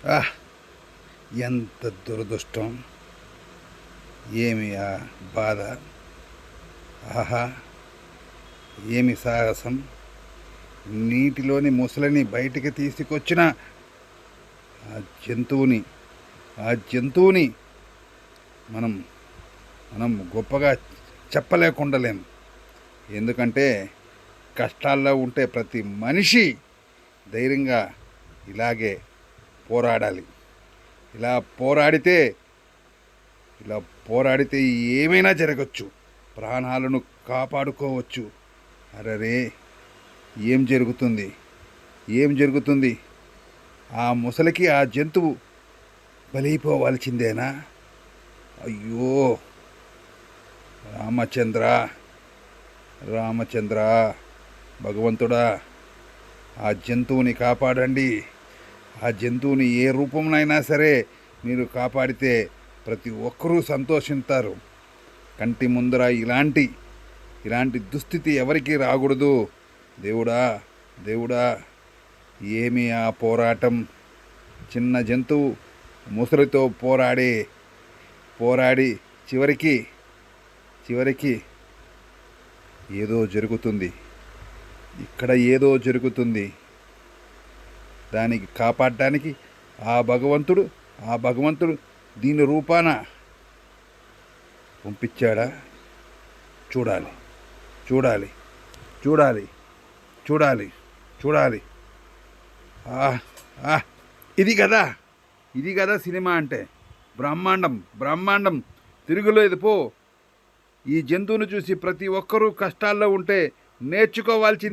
ఆహ్! ఎంత దురదృష్టం! ఏమి ఆ బాధ! ఆహా! ఏమి సాహసం! నీటిలోని ముసలిని బయటికి తీసుకొచ్చిన ఆ జంతువుని ఆ జంతువుని మనం మనం గొప్పగా చెప్పలేకుండలేం. ఎందుకంటే కష్టాల్లో ఉంటే ప్రతి మనిషి ధైర్యంగా ఇలాగే పోరాడాలి. ఇలా పోరాడితే ఇలా పోరాడితే ఏమైనా జరగచ్చు. ప్రాణాలను కాపాడుకోవచ్చు. అరెరే! ఏం జరుగుతుంది? ఏం జరుగుతుంది? ఆ ముసలికి ఆ జంతువు బలైపోవాల్సిందేనా? అయ్యో! రామచంద్ర, రామచంద్ర, భగవంతుడా, ఆ జంతువుని కాపాడండి. ఆ జంతువుని ఏ రూపంనైనా సరే మీరు కాపాడితే ప్రతి ఒక్కరూ సంతోషిస్తారు. కంటి ముందర ఇలాంటి దుస్థితి ఎవరికీ రాకూడదు. దేవుడా, దేవుడా, ఏమి ఆ పోరాటం! చిన్న జంతువు ముసలితో పోరాడి చివరికి ఏదో జరుగుతుంది. ఇక్కడ ఏదో జరుగుతుంది. దానికి కాపాడటానికి ఆ భగవంతుడు దీని రూపాన పంపించాడా? చూడాలి, చూడాలి, చూడాలి, చూడాలి, చూడాలి. ఆహ్! ఆహ్! ఇది కదా సినిమా అంటే. బ్రహ్మాండం, బ్రహ్మాండం, తిరుగులేదు పో. ఈ జంతువును చూసి ప్రతి ఒక్కరూ కష్టాల్లో ఉంటే నేర్చుకోవాల్సింది